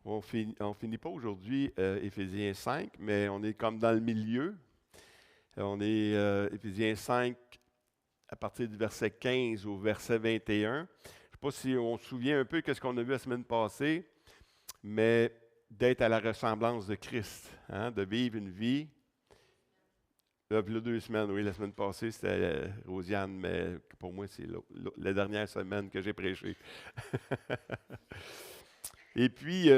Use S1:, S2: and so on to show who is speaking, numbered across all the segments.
S1: On finit pas aujourd'hui Éphésiens 5, mais on est comme dans le milieu. On est Éphésiens 5 à partir du verset 15 au verset 21. Je ne sais pas si on se souvient un peu de ce qu'on a vu la semaine passée, mais d'être à la ressemblance de Christ, hein, de vivre une vie. Puis là, 2 semaines, oui, la semaine passée, c'était Rosiane, mais pour moi, c'est la dernière semaine que j'ai prêché. Et puis,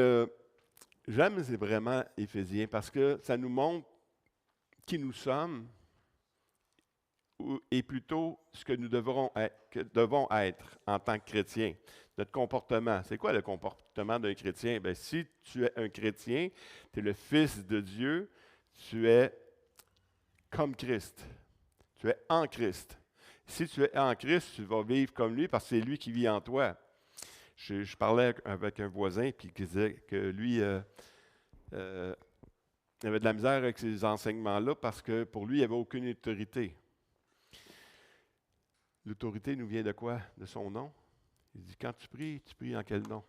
S1: j'aime c'est vraiment Éphésiens parce que ça nous montre qui nous sommes et plutôt ce que nous devons être en tant que chrétiens. Notre comportement. C'est quoi le comportement d'un chrétien? Bien, si tu es un chrétien, tu es le Fils de Dieu, tu es comme Christ. Tu es en Christ. Si tu es en Christ, tu vas vivre comme lui parce que c'est lui qui vit en toi. Je parlais avec un voisin puis qui disait que lui euh, avait de la misère avec ces enseignements-là parce que pour lui, il n'y avait aucune autorité. L'autorité nous vient de quoi? De son nom. Il dit, quand tu pries en quel nom?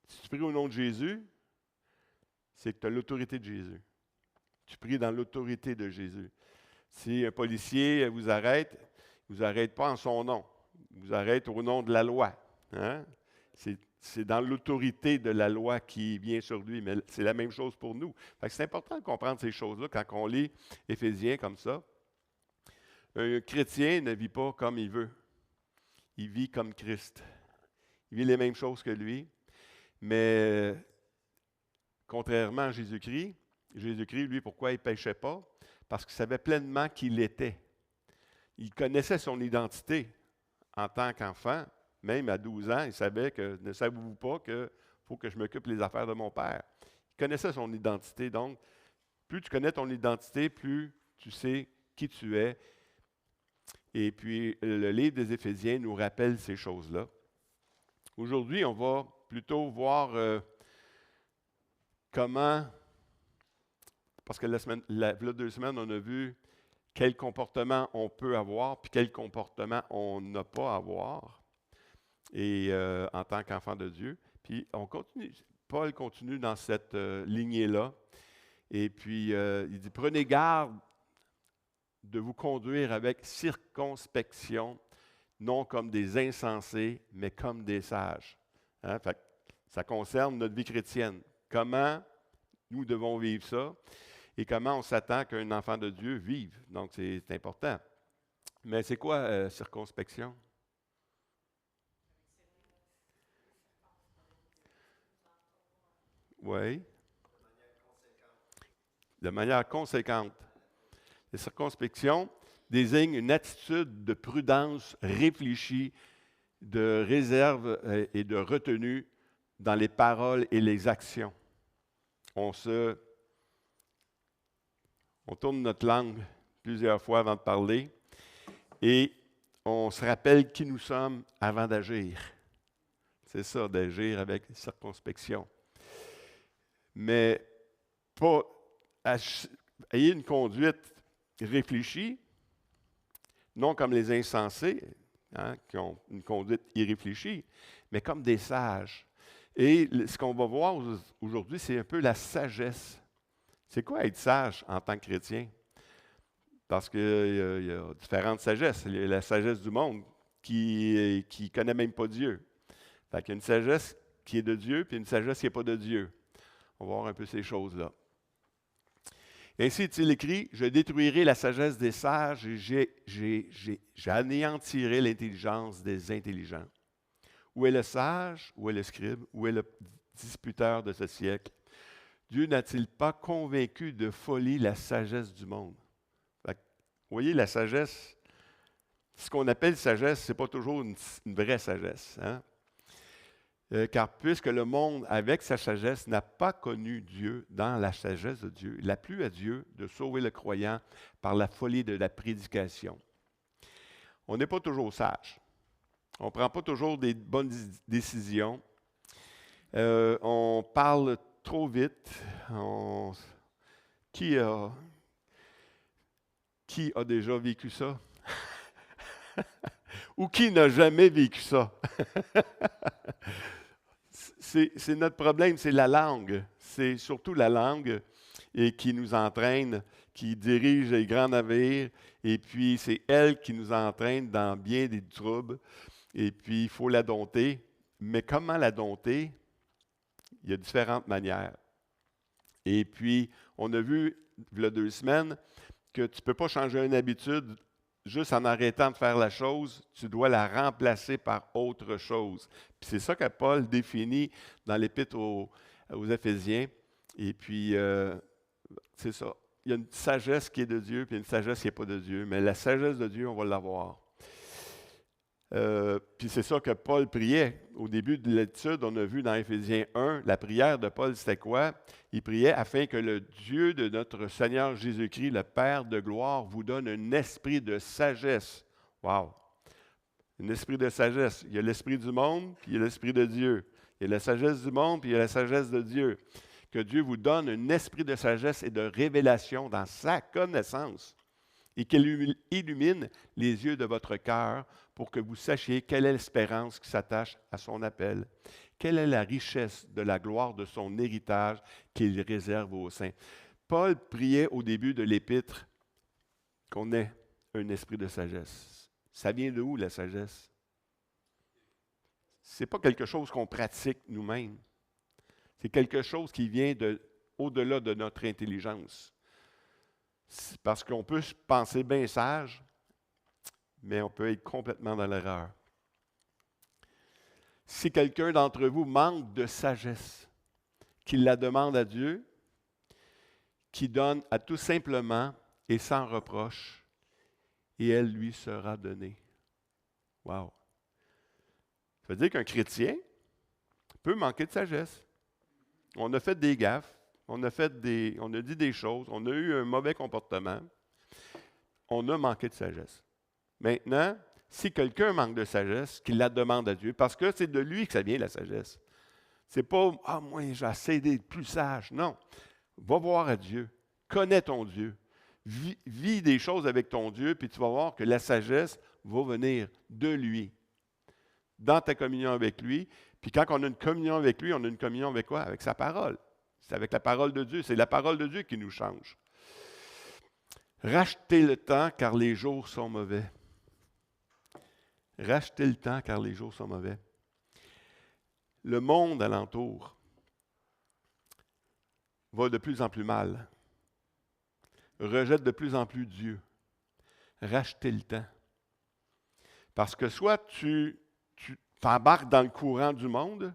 S1: Si tu pries au nom de Jésus, c'est que tu as l'autorité de Jésus. Tu pries dans l'autorité de Jésus. Si un policier il ne vous arrête pas en son nom. Il vous arrête au nom de la loi. Hein? C'est dans l'autorité de la loi qui vient sur lui, mais c'est la même chose pour nous. Fait que c'est important de comprendre ces choses-là quand on lit Éphésiens comme ça. Un chrétien ne vit pas comme il veut. Il vit comme Christ. Il vit les mêmes choses que lui, mais contrairement à Jésus-Christ, lui, pourquoi il ne péchait pas? Parce qu'il savait pleinement qui il était. Il connaissait son identité en tant qu'enfant. Même à 12 ans, il savait que, ne savez-vous pas qu'il faut que je m'occupe des affaires de mon père. Il connaissait son identité. Donc, plus tu connais ton identité, plus tu sais qui tu es. Et puis, le livre des Éphésiens nous rappelle ces choses-là. Aujourd'hui, on va plutôt voir comment, parce que là, 2 semaines, on a vu quel comportement on peut avoir, puis quel comportement on n'a pas à avoir, et en tant qu'enfant de Dieu. Puis on continue, Paul continue dans cette lignée-là, et puis il dit, prenez garde de vous conduire avec circonspection, non comme des insensés, mais comme des sages. Hein? Fait que ça concerne notre vie chrétienne. Comment nous devons vivre ça et comment on s'attend qu'un enfant de Dieu vive. Donc, c'est important. Mais c'est quoi circonspection? Oui, de manière conséquente. La circonspection désigne une attitude de prudence réfléchie, de réserve et de retenue dans les paroles et les actions. On tourne notre langue plusieurs fois avant de parler et on se rappelle qui nous sommes avant d'agir. C'est ça, d'agir avec circonspection. Mais pas ayez une conduite réfléchie, non comme les insensés, hein, qui ont une conduite irréfléchie, mais comme des sages. Et ce qu'on va voir aujourd'hui, c'est un peu la sagesse. C'est quoi être sage en tant que chrétien? Parce qu'il y a différentes sagesses. Il y a la sagesse du monde qui ne connaît même pas Dieu. Fait qu'il y a une sagesse qui est de Dieu, puis une sagesse qui n'est pas de Dieu. On va voir un peu ces choses-là. Ainsi est-il écrit, je détruirai la sagesse des sages et j'anéantirai l'intelligence des intelligents. Où est le sage? Où est le scribe? Où est le disputeur de ce siècle? Dieu n'a-t-il pas convaincu de folie la sagesse du monde? Fait que, vous voyez, la sagesse, ce qu'on appelle sagesse, ce n'est pas toujours une vraie sagesse. Hein? Car puisque le monde, avec sa sagesse, n'a pas connu Dieu dans la sagesse de Dieu, il a plu à Dieu de sauver le croyant par la folie de la prédication. On n'est pas toujours sage. On ne prend pas toujours des bonnes décisions. On parle trop vite. Qui a, qui a déjà vécu ça? Ou qui n'a jamais vécu ça? c'est notre problème, c'est la langue. C'est surtout la langue et qui nous entraîne, qui dirige les grands navires. Et puis, c'est elle qui nous entraîne dans bien des troubles. Et puis, il faut la dompter. Mais comment la dompter? Il y a différentes manières. Et puis, on a vu, il y a 2 semaines, que tu ne peux pas changer une habitude juste en arrêtant de faire la chose, tu dois la remplacer par autre chose. Puis c'est ça que Paul définit dans l'Épître aux Éphésiens. Et puis, c'est ça. Il y a une sagesse qui est de Dieu, puis une sagesse qui n'est pas de Dieu. Mais la sagesse de Dieu, on va l'avoir. Puis c'est ça que Paul priait. Au début de l'étude, on a vu dans Éphésiens 1, la prière de Paul, c'était quoi? Il priait afin que le Dieu de notre Seigneur Jésus-Christ, le Père de gloire, vous donne un esprit de sagesse. Wow! Un esprit de sagesse. Il y a l'esprit du monde, puis il y a l'esprit de Dieu. Il y a la sagesse du monde, puis il y a la sagesse de Dieu. Que Dieu vous donne un esprit de sagesse et de révélation dans sa connaissance et qu'il illumine les yeux de votre cœur pour que vous sachiez quelle est l'espérance qui s'attache à son appel, quelle est la richesse de la gloire de son héritage qu'il réserve aux saints. Paul priait au début de l'Épître qu'on ait un esprit de sagesse. Ça vient de où, la sagesse? Ce n'est pas quelque chose qu'on pratique nous-mêmes. C'est quelque chose qui vient au-delà de notre intelligence. Parce qu'on peut penser bien sage, mais on peut être complètement dans l'erreur. Si quelqu'un d'entre vous manque de sagesse, qu'il la demande à Dieu, qui donne à tout simplement et sans reproche, et elle lui sera donnée. Wow! Ça veut dire qu'un chrétien peut manquer de sagesse. On a fait des gaffes, on a dit des choses, on a eu un mauvais comportement, on a manqué de sagesse. Maintenant, si quelqu'un manque de sagesse, qu'il la demande à Dieu, parce que c'est de lui que ça vient la sagesse. C'est pas « Ah, moi, j'essaie d'être plus sage ». Non. Va voir à Dieu. Connais ton Dieu. Vis des choses avec ton Dieu, puis tu vas voir que la sagesse va venir de lui, dans ta communion avec lui. Puis quand on a une communion avec lui, on a une communion avec quoi? Avec sa parole. C'est avec la parole de Dieu. C'est la parole de Dieu qui nous change. Rachetez le temps, car les jours sont mauvais. Rachetez le temps, car les jours sont mauvais. Le monde alentour va de plus en plus mal. Rejette de plus en plus Dieu. Rachetez le temps. Parce que soit tu t'embarques dans le courant du monde,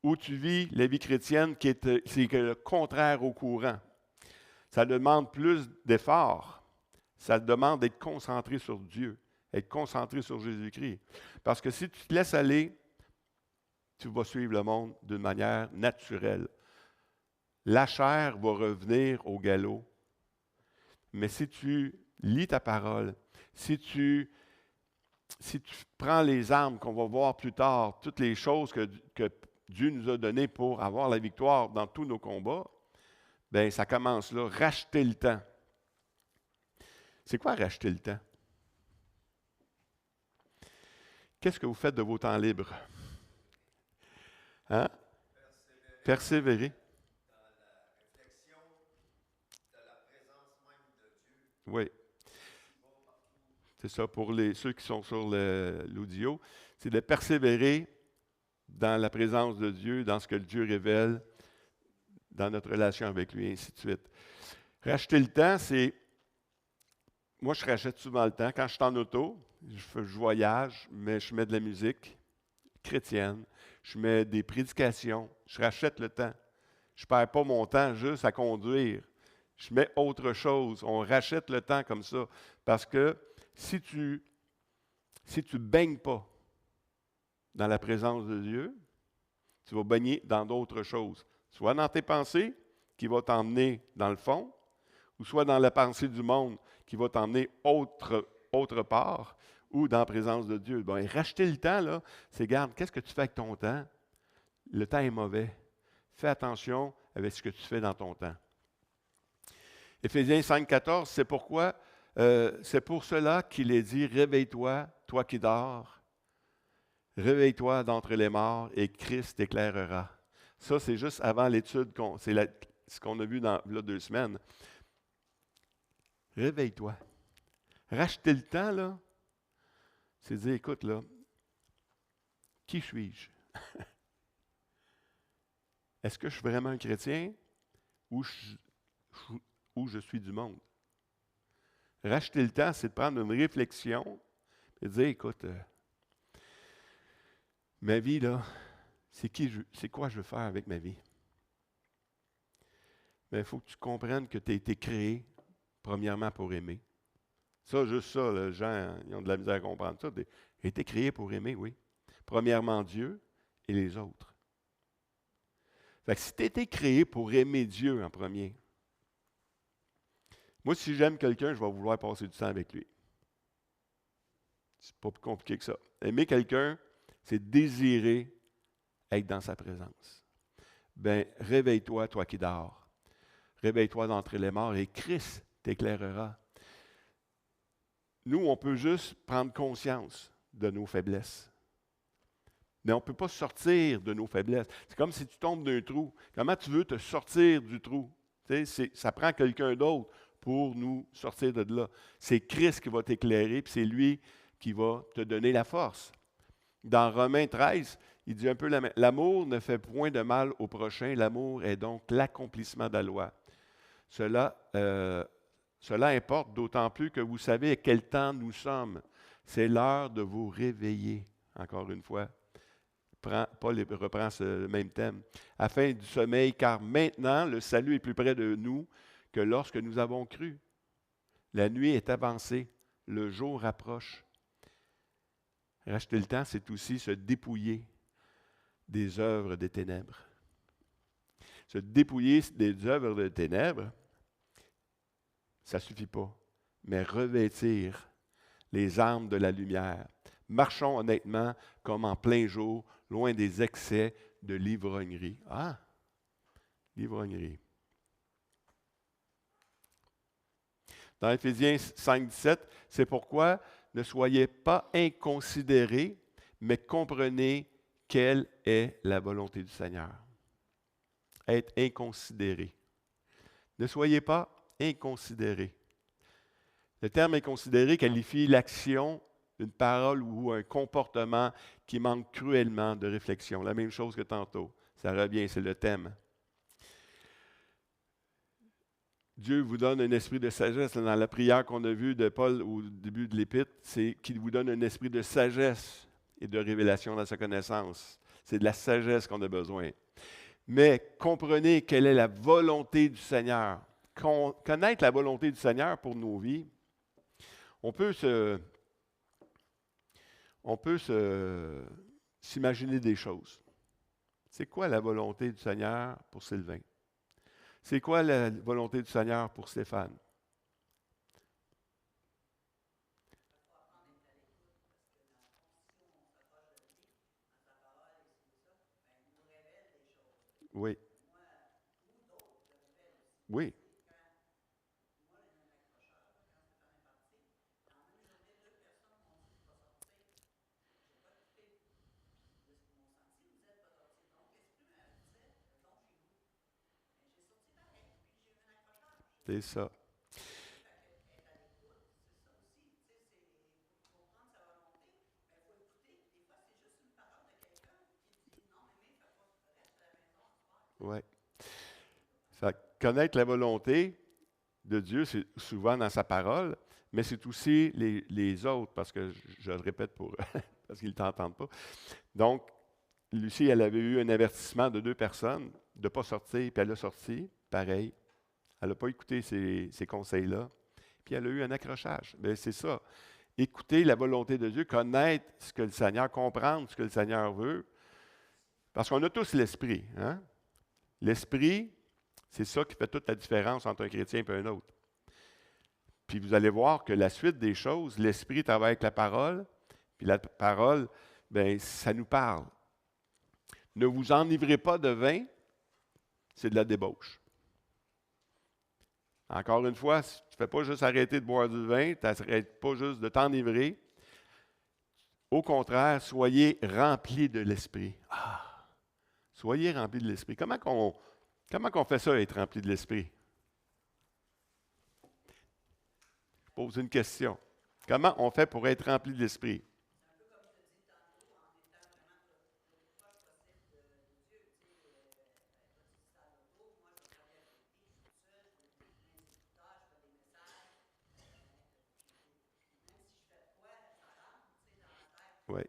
S1: ou tu vis la vie chrétienne c'est le contraire au courant. Ça demande plus d'efforts. Ça demande d'être concentré sur Dieu, être concentré sur Jésus-Christ. Parce que si tu te laisses aller, tu vas suivre le monde d'une manière naturelle. La chair va revenir au galop. Mais si tu lis ta parole, si tu prends les armes qu'on va voir plus tard, toutes les choses que Dieu nous a données pour avoir la victoire dans tous nos combats, bien, ça commence là. Racheter le temps. C'est quoi racheter le temps? Qu'est-ce que vous faites de vos temps libres? Hein? Persévérer.
S2: Dans la réflexion de la présence même de Dieu.
S1: Oui. C'est ça, pour ceux qui sont sur l'audio, c'est de persévérer dans la présence de Dieu, dans ce que Dieu révèle, dans notre relation avec lui, et ainsi de suite. Racheter le temps, c'est... Moi, je rachète souvent le temps. Quand je suis en auto, je voyage, mais je mets de la musique chrétienne, je mets des prédications, je rachète le temps. Je ne perds pas mon temps juste à conduire. Je mets autre chose. On rachète le temps comme ça. Parce que si tu ne baignes pas dans la présence de Dieu, tu vas baigner dans d'autres choses. Soit dans tes pensées, qui vont t'emmener dans le fond, ou soit dans la pensée du monde, qui va t'emmener autre part, ou dans la présence de Dieu. Bon, et racheter le temps, là, c'est, regarde, qu'est-ce que tu fais avec ton temps? Le temps est mauvais. Fais attention avec ce que tu fais dans ton temps. Éphésiens 5,14, c'est pourquoi, c'est pour cela qu'il est dit, réveille-toi, toi qui dors. Réveille-toi d'entre les morts et Christ t'éclairera. Ça, c'est juste avant l'étude, ce qu'on a vu dans là, 2 semaines. Réveille-toi. Racheter le temps, là, c'est dire, écoute, là, qui suis-je? Est-ce que je suis vraiment un chrétien ou je suis du monde? Racheter le temps, c'est de prendre une réflexion et de dire, écoute, ma vie, là, c'est quoi je veux faire avec ma vie? Mais il faut que tu comprennes que tu as été créé, premièrement, pour aimer. Ça, juste ça, les gens, ils ont de la misère à comprendre ça. Tu as été créé pour aimer, oui. Premièrement, Dieu et les autres. Fait que si tu as été créé pour aimer Dieu en premier, moi, si j'aime quelqu'un, je vais vouloir passer du temps avec lui. C'est pas plus compliqué que ça. Aimer quelqu'un, c'est désirer être dans sa présence. Ben, réveille-toi, toi qui dors. Réveille-toi d'entre les morts et Christ t'éclairera. Nous, on peut juste prendre conscience de nos faiblesses. Mais on ne peut pas sortir de nos faiblesses. C'est comme si tu tombes d'un trou. Comment tu veux te sortir du trou? Ça prend quelqu'un d'autre pour nous sortir de là. C'est Christ qui va t'éclairer, puis c'est lui qui va te donner la force. Dans Romains 13, il dit un peu l'amour ne fait point de mal au prochain, l'amour est donc l'accomplissement de la loi. Cela importe d'autant plus que vous savez à quel temps nous sommes. C'est l'heure de vous réveiller, encore une fois. Paul reprend ce même thème. Afin du sommeil, car maintenant le salut est plus près de nous que lorsque nous avons cru. La nuit est avancée, le jour approche. Racheter le temps, c'est aussi se dépouiller des œuvres des ténèbres. Se dépouiller des œuvres des ténèbres, ça ne suffit pas, mais revêtir les armes de la lumière. Marchons honnêtement comme en plein jour, loin des excès de l'ivrognerie. Ah, l'ivrognerie. Dans Éphésiens 5,17, c'est pourquoi ne soyez pas inconsidérés, mais comprenez quelle est la volonté du Seigneur. Être inconsidéré. Ne soyez pas inconsidérés. Le terme inconsidéré qualifie l'action, une parole ou un comportement qui manque cruellement de réflexion. La même chose que tantôt. Ça revient, c'est le thème. Dieu vous donne un esprit de sagesse. Dans la prière qu'on a vue de Paul au début de l'Épître, c'est qu'il vous donne un esprit de sagesse et de révélation dans sa connaissance. C'est de la sagesse qu'on a besoin. Mais comprenez quelle est la volonté du Seigneur. Connaître la volonté du Seigneur pour nos vies, on peut s'imaginer des choses. C'est quoi la volonté du Seigneur pour Sylvain? C'est quoi la volonté du Seigneur pour Stéphane? Oui. Oui. C'est ça. Oui. Connaître la volonté de Dieu, c'est souvent dans sa parole, mais c'est aussi les autres, parce que je le répète parce qu'ils ne t'entendent pas. Donc, Lucie, elle avait eu un avertissement de 2 personnes de ne pas sortir, puis elle a sorti, pareil. Elle n'a pas écouté ces conseils-là, puis elle a eu un accrochage. Bien, c'est ça. Écouter la volonté de Dieu, connaître ce que le Seigneur, comprendre ce que le Seigneur veut, parce qu'on a tous l'esprit. Hein? L'esprit, c'est ça qui fait toute la différence entre un chrétien et un autre. Puis vous allez voir que la suite des choses, l'esprit travaille avec la parole, puis la parole, bien, ça nous parle. Ne vous enivrez pas de vin, c'est de la débauche. Encore une fois, tu ne fais pas juste arrêter de boire du vin, tu n'arrêtes pas juste de t'enivrer. Au contraire, soyez remplis de l'Esprit. Ah! Soyez remplis de l'Esprit. Comment qu'on fait ça, être rempli de l'Esprit? Je pose une question. Comment on fait pour être rempli de l'Esprit? Oui.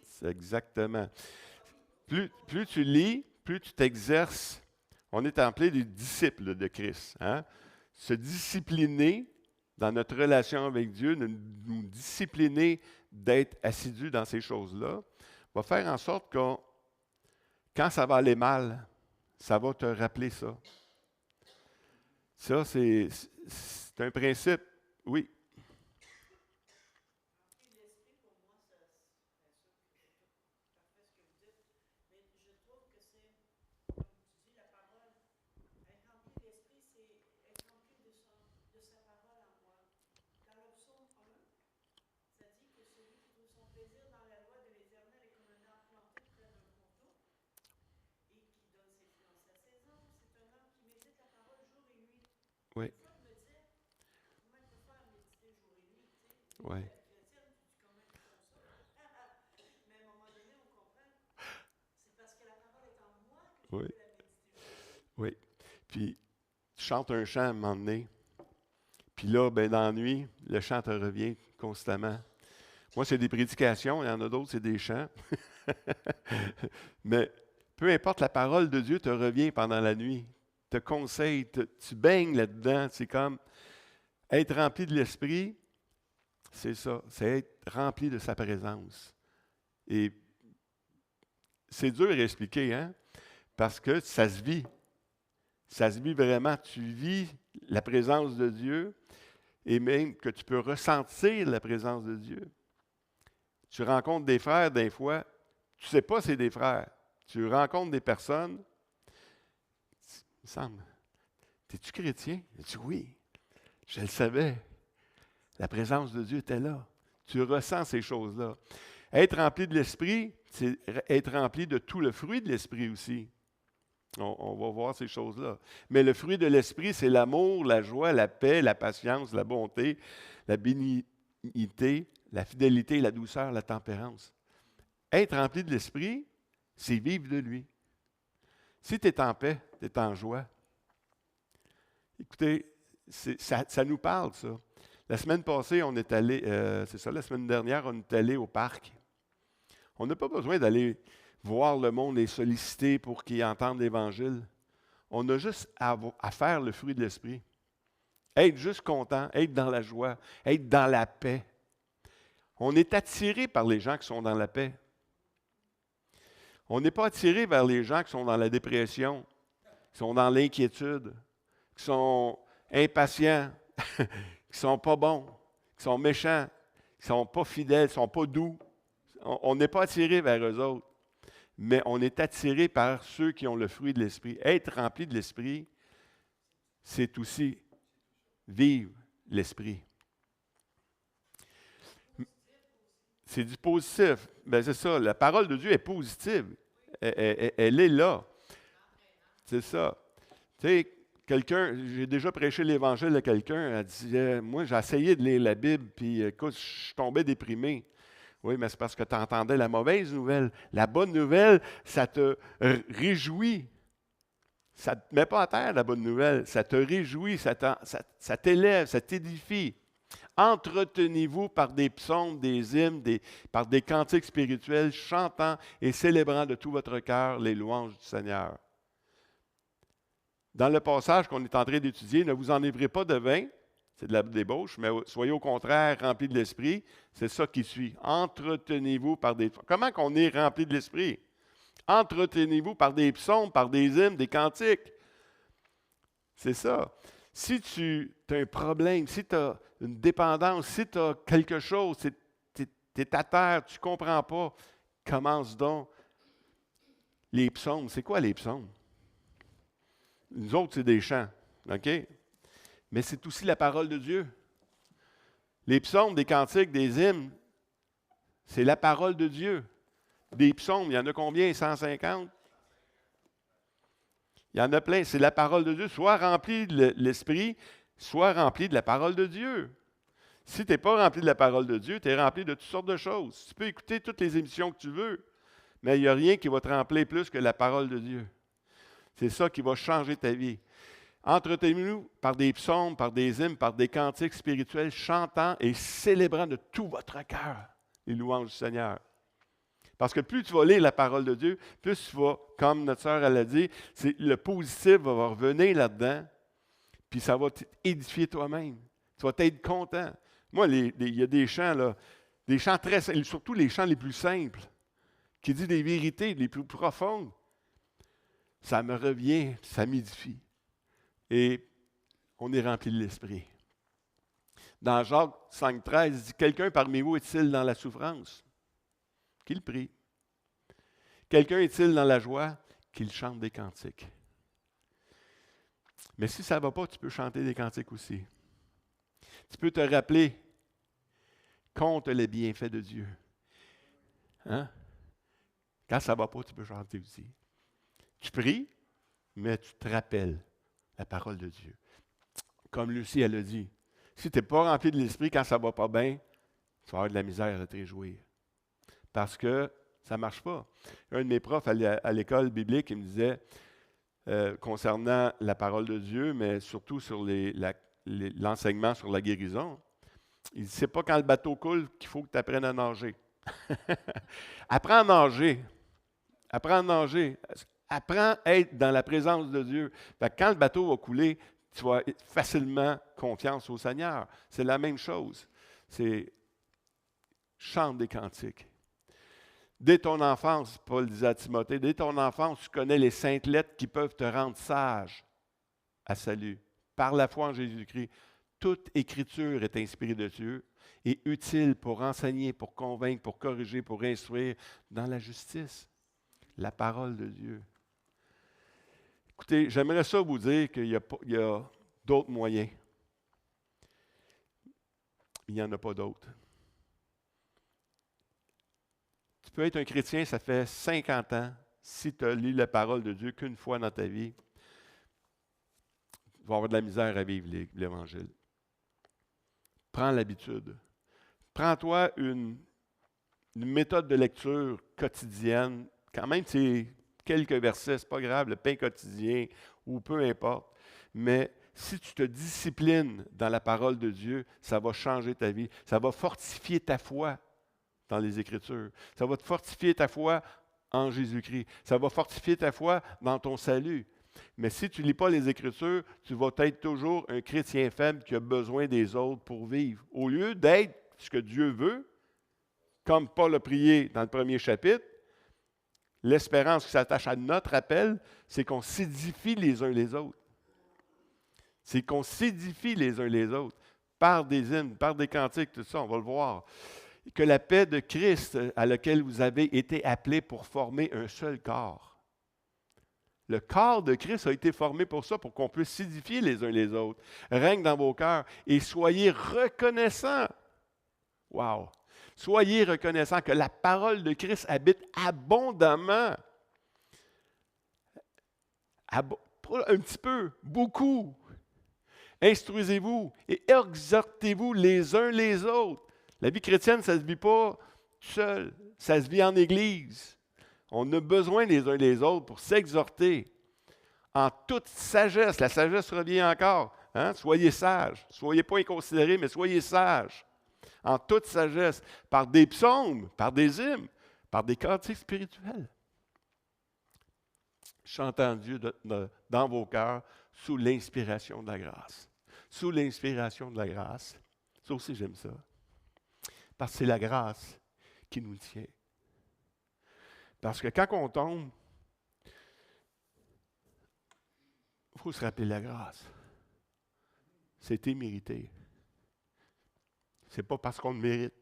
S1: C'est exactement. Plus tu lis, plus tu t'exerces. On est appelé des disciples de Christ. Hein? Se discipliner dans notre relation avec Dieu, nous discipliner d'être assidus dans ces choses-là, va faire en sorte que quand ça va aller mal, ça va te rappeler ça. Ça, c'est un principe. Oui. Oui. Oui. Oui. Oui. Puis, tu chantes un chant à un moment donné, puis là, ben, dans la nuit, le chant te revient constamment. Moi, c'est des prédications, il y en a d'autres, c'est des chants. Mais peu importe, la parole de Dieu te revient pendant la nuit, te conseille, tu baignes là-dedans. C'est comme être rempli de l'Esprit, c'est ça, c'est être rempli de sa présence. Et c'est dur à expliquer, hein? Parce que ça se vit. Ça se vit vraiment. Tu vis la présence de Dieu et même que tu peux ressentir la présence de Dieu. Tu rencontres des frères, des fois, tu ne sais pas c'est des frères. Tu rencontres des personnes, il me semble, es-tu chrétien? Il dit oui, je le savais. La présence de Dieu était là. Tu ressens ces choses-là. Être rempli de l'Esprit, c'est être rempli de tout le fruit de l'Esprit aussi. On va voir ces choses-là. Mais le fruit de l'Esprit, c'est l'amour, la joie, la paix, la patience, la bonté, la bénignité, la fidélité, la douceur, la tempérance. Être rempli de l'Esprit, c'est vivre de lui. Si tu es en paix, tu es en joie. Écoutez, ça nous parle, ça. La semaine passée, on est allé, la semaine dernière, on est allé au parc. On n'a pas besoin d'aller voir le monde et solliciter pour qu'ils entendent l'Évangile. On a juste à faire le fruit de l'Esprit. Être juste content, être dans la joie, être dans la paix. On est attiré par les gens qui sont dans la paix. On n'est pas attiré vers les gens qui sont dans la dépression, qui sont dans l'inquiétude, qui sont impatients, qui ne sont pas bons, qui sont méchants, qui ne sont pas fidèles, qui ne sont pas doux. On n'est pas attiré vers eux autres, mais on est attiré par ceux qui ont le fruit de l'Esprit. Être rempli de l'Esprit, c'est aussi vivre l'Esprit. C'est du positif. Ben c'est ça, la parole de Dieu est positive. Elle est là. C'est ça. Tu sais, j'ai déjà prêché l'Évangile à quelqu'un, elle disait, moi j'ai essayé de lire la Bible, puis écoute, je tombais déprimé. Oui, mais c'est parce que tu entendais la mauvaise nouvelle. La bonne nouvelle, ça te réjouit. Ça ne te met pas à terre, la bonne nouvelle. Ça te réjouit, ça t'élève, ça t'édifie. Entretenez-vous par des psaumes, des hymnes, par des cantiques spirituels, chantant et célébrant de tout votre cœur les louanges du Seigneur. Dans le passage qu'on est en train d'étudier, ne vous enivrez pas de vin, c'est de la débauche, mais soyez au contraire remplis de l'Esprit. C'est ça qui suit. Entretenez-vous par des... Comment qu'on est rempli de l'Esprit? Entretenez-vous par des psaumes, par des hymnes, des cantiques. C'est ça. Si tu as un problème, si tu as une dépendance, si tu as quelque chose, tu es à terre, tu ne comprends pas, commence donc. Les psaumes, c'est quoi les psaumes? Nous autres, c'est des chants, OK? Mais c'est aussi la parole de Dieu. Les psaumes, des cantiques, des hymnes, c'est la parole de Dieu. Des psaumes, il y en a combien? 150? Il y en a plein. C'est la parole de Dieu. Sois rempli de l'Esprit, sois rempli de la parole de Dieu. Si tu n'es pas rempli de la parole de Dieu, tu es rempli de toutes sortes de choses. Tu peux écouter toutes les émissions que tu veux, mais il n'y a rien qui va te remplir plus que la parole de Dieu. C'est ça qui va changer ta vie. Entretenez-vous par des psaumes, par des hymnes, par des cantiques spirituels, chantant et célébrant de tout votre cœur les louanges du Seigneur. Parce que plus tu vas lire la parole de Dieu, plus tu vas, comme notre sœur elle a dit, le positif va revenir là-dedans, puis ça va t'édifier toi-même. Tu vas être content. Moi, il y a des chants, là, des chants très simples, surtout les chants les plus simples, qui disent des vérités les plus profondes. Ça me revient, ça m'édifie. Et on est rempli de l'Esprit. Dans Jacques 5,13, il dit « Quelqu'un parmi vous est-il dans la souffrance? » Qu'il prie. Quelqu'un est-il dans la joie? Qu'il chante des cantiques. Mais si ça ne va pas, tu peux chanter des cantiques aussi. Tu peux te rappeler, compte les bienfaits de Dieu. Hein? Quand ça ne va pas, tu peux chanter aussi. Tu pries, mais tu te rappelles la parole de Dieu. Comme Lucie, elle a dit, si tu n'es pas rempli de l'Esprit quand ça ne va pas bien, tu vas avoir de la misère à te réjouir. Parce que ça ne marche pas. Un de mes profs à l'école biblique, il me disait, concernant la parole de Dieu, mais surtout sur l'enseignement sur la guérison, il dit, c'est pas quand le bateau coule qu'il faut que tu apprennes à nager. Apprends à nager. Apprends à nager. Apprends à être dans la présence de Dieu. Fait que quand le bateau va couler, tu vas facilement confiance au Seigneur. C'est la même chose. C'est chante des cantiques. Dès ton enfance, Paul disait à Timothée, dès ton enfance, tu connais les saintes lettres qui peuvent te rendre sage à salut. Par la foi en Jésus-Christ, toute écriture est inspirée de Dieu et utile pour enseigner, pour convaincre, pour corriger, pour instruire dans la justice. La parole de Dieu. Écoutez, j'aimerais ça vous dire qu'il y a d'autres moyens. Il n'y en a pas d'autres. Tu peux être un chrétien, ça fait 50 ans, si tu as lu la parole de Dieu qu'une fois dans ta vie, tu vas avoir de la misère à vivre l'Évangile. Prends l'habitude. Prends-toi une méthode de lecture quotidienne. Quand même, c'est quelques versets, c'est pas grave, le pain quotidien ou peu importe. Mais si tu te disciplines dans la parole de Dieu, ça va changer ta vie. Ça va fortifier ta foi dans les Écritures. Ça va te fortifier ta foi en Jésus-Christ. Ça va fortifier ta foi dans ton salut. Mais si tu ne lis pas les Écritures, tu vas être toujours un chrétien faible qui a besoin des autres pour vivre. Au lieu d'être ce que Dieu veut, comme Paul a prié dans le premier chapitre, l'espérance qui s'attache à notre appel, c'est qu'on s'édifie les uns les autres. C'est qu'on s'édifie les uns les autres par des hymnes, par des cantiques, tout ça, on va le voir. Que la paix de Christ à laquelle vous avez été appelés pour former un seul corps. Le corps de Christ a été formé pour ça, pour qu'on puisse s'édifier les uns les autres. Règne dans vos cœurs et soyez reconnaissants. Wow! Soyez reconnaissants que la parole de Christ habite abondamment. Pas un petit peu, beaucoup. Instruisez-vous et exhortez-vous les uns les autres. La vie chrétienne, ça ne se vit pas seul, ça se vit en Église. On a besoin les uns des autres pour s'exhorter en toute sagesse. La sagesse revient encore. Hein? Soyez sages. Soyez pas inconsidérés, mais soyez sages. En toute sagesse, par des psaumes, par des hymnes, par des cantiques spirituels. Chantant Dieu dans vos cœurs sous l'inspiration de la grâce. Sous l'inspiration de la grâce. Ça aussi, j'aime ça. Parce que c'est la grâce qui nous tient. Parce que quand on tombe, il faut se rappeler la grâce. C'était mérité. Ce n'est pas parce qu'on le mérite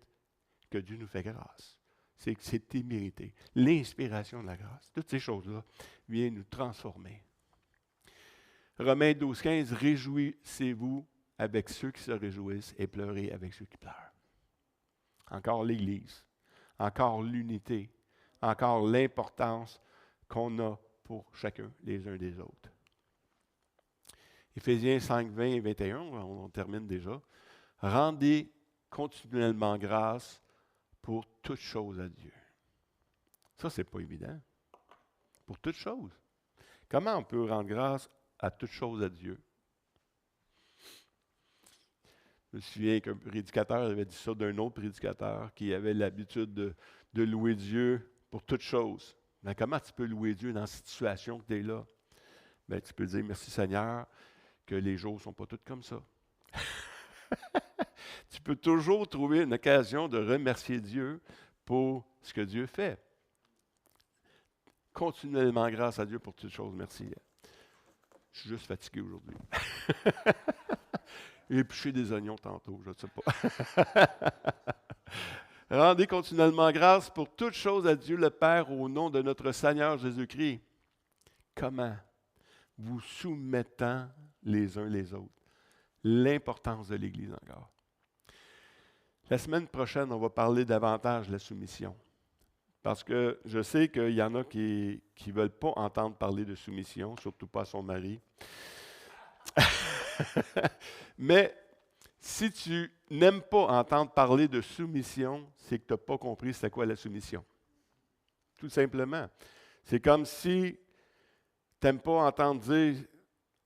S1: que Dieu nous fait grâce. c'est que c'est immérité. L'inspiration de la grâce. Toutes ces choses-là viennent nous transformer. Romains 12, 15, réjouissez-vous avec ceux qui se réjouissent et pleurez avec ceux qui pleurent. Encore l'Église, encore l'unité, encore l'importance qu'on a pour chacun les uns des autres. Éphésiens 5, 20 et 21, on termine déjà. Rendez continuellement grâce pour toutes choses à Dieu. Ça, c'est pas évident. Pour toutes choses. Comment on peut rendre grâce à toutes choses à Dieu? Je me souviens qu'un prédicateur avait dit ça d'un autre prédicateur qui avait l'habitude de louer Dieu pour toutes choses. Mais comment tu peux louer Dieu dans cette situation que tu es là? Bien, tu peux dire merci Seigneur que les jours ne sont pas tous comme ça. Tu peux toujours trouver une occasion de remercier Dieu pour ce que Dieu fait. Continuellement grâce à Dieu pour toutes choses. Merci. Je suis juste fatigué aujourd'hui. J'ai épluché des oignons tantôt, je ne sais pas. Rendez continuellement grâce pour toutes choses à Dieu le Père au nom de notre Seigneur Jésus-Christ. Comment? Vous soumettant les uns les autres. L'importance de l'Église encore. La semaine prochaine, on va parler davantage de la soumission. Parce que je sais qu'il y en a qui ne veulent pas entendre parler de soumission, surtout pas à son mari. Mais si tu n'aimes pas entendre parler de soumission, c'est que tu n'as pas compris c'est quoi la soumission. Tout simplement. C'est comme si tu n'aimes pas entendre dire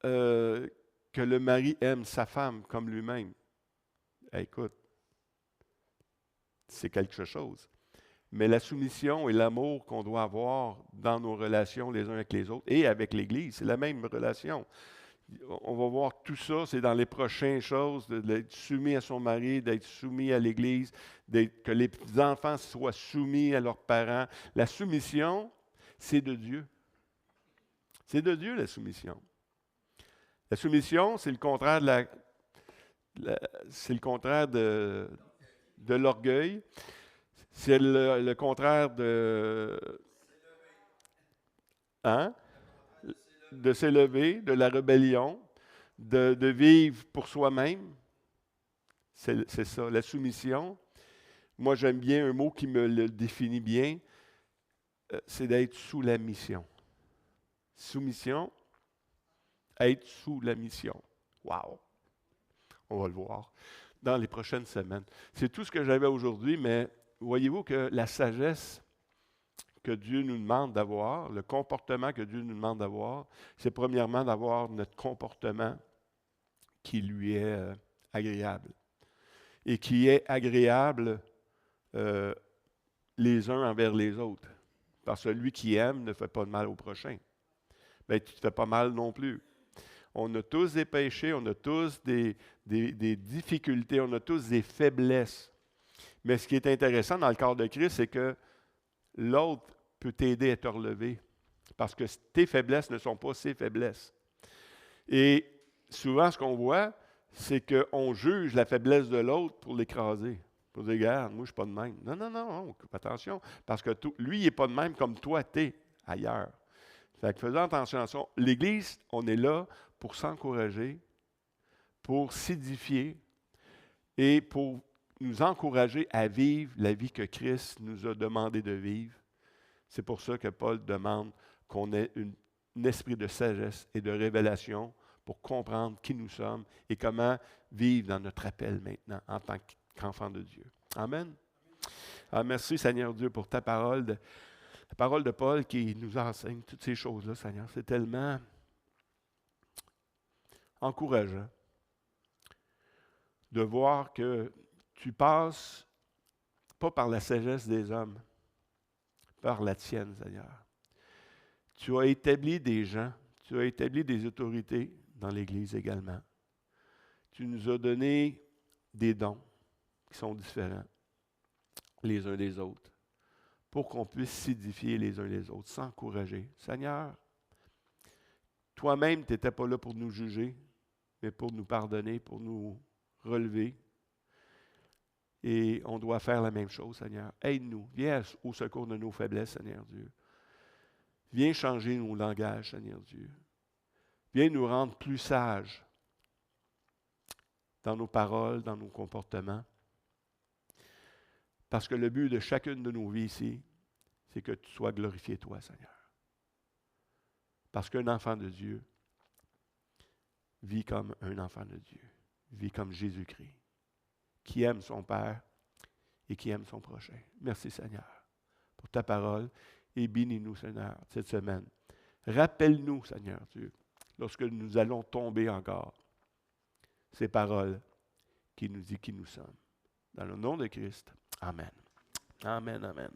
S1: que le mari aime sa femme comme lui-même. Écoute, c'est quelque chose. Mais la soumission et l'amour qu'on doit avoir dans nos relations les uns avec les autres et avec l'Église, c'est la même relation. On va voir tout ça, c'est dans les prochaines choses, d'être soumis à son mari, d'être soumis à l'Église, que les petits-enfants soient soumis à leurs parents. La soumission, c'est de Dieu. C'est de Dieu, la soumission. La soumission, c'est le contraire c'est le contraire de l'orgueil. C'est le contraire de... Hein? De s'élever, de la rébellion, de vivre pour soi-même. C'est ça, la soumission. Moi, j'aime bien un mot qui me le définit bien, c'est d'être sous la mission. Soumission, être sous la mission. Wow! On va le voir dans les prochaines semaines. C'est tout ce que j'avais aujourd'hui, mais voyez-vous que la sagesse que Dieu nous demande d'avoir, le comportement que Dieu nous demande d'avoir, c'est premièrement d'avoir notre comportement qui lui est agréable. Et qui est agréable les uns envers les autres. Parce que celui qui aime ne fait pas de mal au prochain. Bien, tu ne te fais pas mal non plus. On a tous des péchés, on a tous des difficultés, on a tous des faiblesses. Mais ce qui est intéressant dans le corps de Christ, c'est que l'autre peut t'aider à te relever. Parce que tes faiblesses ne sont pas ses faiblesses. Et souvent, ce qu'on voit, c'est qu'on juge la faiblesse de l'autre pour l'écraser. Pour dire, regarde, moi, je ne suis pas de même. Non, non, non, attention. Parce que lui, il n'est pas de même comme toi, tu es ailleurs. Fait que faisons attention à ça. L'Église, on est là pour s'encourager, pour s'édifier et pour nous encourager à vivre la vie que Christ nous a demandé de vivre. C'est pour ça que Paul demande qu'on ait un esprit de sagesse et de révélation pour comprendre qui nous sommes et comment vivre dans notre appel maintenant en tant qu'enfant de Dieu. Amen. Alors, merci Seigneur Dieu pour ta parole, la parole de Paul qui nous enseigne toutes ces choses-là, Seigneur. C'est tellement encourageant de voir que tu passes pas par la sagesse des hommes, par la tienne, Seigneur. Tu as établi des gens, tu as établi des autorités dans l'Église également. Tu nous as donné des dons qui sont différents les uns des autres pour qu'on puisse s'édifier les uns les autres, s'encourager. Seigneur, toi-même, tu n'étais pas là pour nous juger, mais pour nous pardonner, pour nous relever. Et on doit faire la même chose, Seigneur. Aide-nous. Viens au secours de nos faiblesses, Seigneur Dieu. Viens changer nos langages, Seigneur Dieu. Viens nous rendre plus sages dans nos paroles, dans nos comportements. Parce que le but de chacune de nos vies ici, c'est que tu sois glorifié, toi, Seigneur. Parce qu'un enfant de Dieu vit comme un enfant de Dieu, vit comme Jésus-Christ, qui aime son Père et qui aime son prochain. Merci, Seigneur, pour ta parole et bénis-nous, Seigneur, cette semaine. Rappelle-nous, Seigneur Dieu, lorsque nous allons tomber encore, ces paroles qui nous disent qui nous sommes. Dans le nom de Christ, amen. Amen, amen.